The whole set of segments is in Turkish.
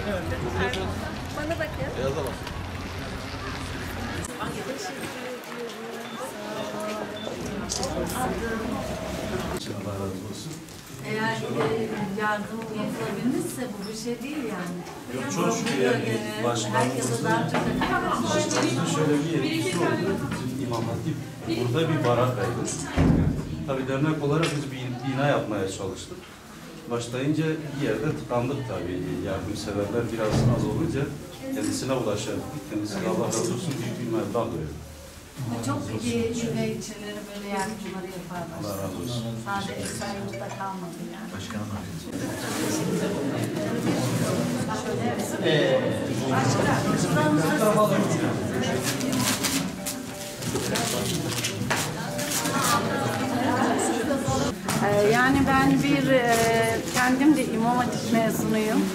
Bana bakın. Beyaza bak. Allah razı olsun. Eğer yardım yapılabilirse bu bir şey değil yani. Çok şükür yani Herkese daha çok başkanımızın şöyle bir etkisi oldu. Bizim İmam Hatip burada bir barakaydı. Tabii dernek olarak biz bir bina yapmaya çalıştık. Başlayınca bir yerde tıkandık tabii. Yardımseverler biraz az olunca kendisine ulaşamadık. Kendisine Allah razı olsun büyük bir meblağ veriyor. çok iyi ilçeleri böyle yardımları yaparlar. Allah razı olsun. Sadece Esenyurt'ta kalmadı yani. Başkanım Yani ben kendim de İmam Hatip mezunuyum.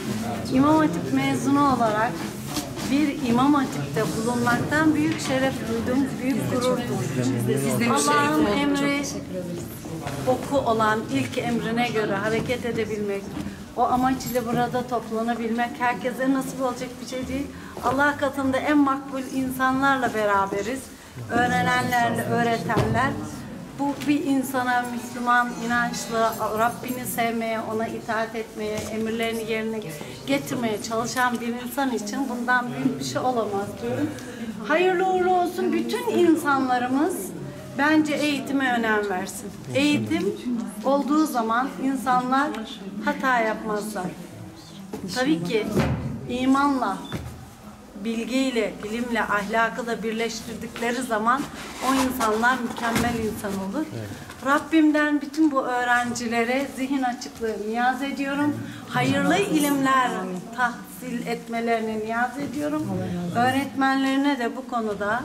İmam Hatip mezunu olarak bir İmam Hatip'te bulunmaktan büyük şeref duydum, büyük gurur duydum. Allah'ın emri oku olan ilk emrine göre hareket edebilmek, o amaç ile burada toplanabilmek herkese nasip olacak bir şey değil. Allah katında en makbul insanlarla beraberiz. Öğrenenlerle, öğretenler. Bu bir insana Müslüman, inançlı, Rabbini sevmeye, ona itaat etmeye, emirlerini yerine getirmeye çalışan bir insan için bundan büyük bir şey olamaz diyorum. Hayırlı uğurlu olsun. Bütün insanlarımız bence eğitime önem versin. Eğitim olduğu zaman insanlar hata yapmazlar. Tabii ki imanla, bilgiyle, bilimle, ahlakı da birleştirdikleri zaman o insanlar mükemmel insan olur. Evet. Rabbimden bütün bu öğrencilere zihin açıklığı niyaz ediyorum. Hayırlı ilimler tahsil etmelerini niyaz ediyorum. Öğretmenlerine de bu konuda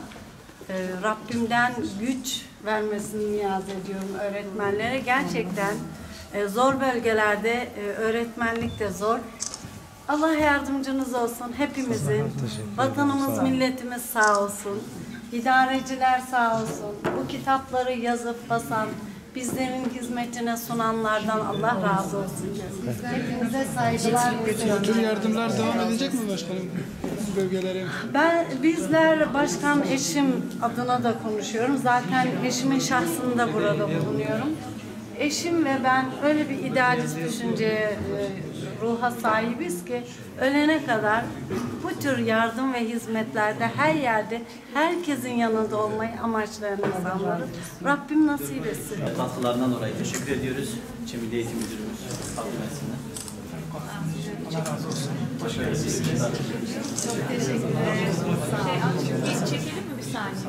Rabbimden güç vermesini niyaz ediyorum öğretmenlere. Gerçekten zor bölgelerde öğretmenlik de zor. Allah yardımcınız olsun hepimizin. Vatanımız, milletimiz sağ olsun. İdareciler sağ olsun. Bu kitapları yazıp basan, bizlerin hizmetine sunanlardan Allah razı olsun. Hepinize saygılar. Bu tür yardımlar devam edecek mi başkanım bölgelere? Bizler başkan eşim adına da konuşuyorum. Zaten eşimin şahsında burada bulunuyorum. Eşim ve ben öyle bir idealist düşünceye, ruha sahibiz ki ölene kadar bu tür yardım ve hizmetlerde her yerde herkesin yanında olmayı amaçlayan insanlarız. Rabbim nasip etsin. Katkılarından dolayı teşekkür ediyoruz. Milli Eğitim Müdürümüz takdim etsinler. Çok teşekkür ederim. Çekelim mi bir saniye?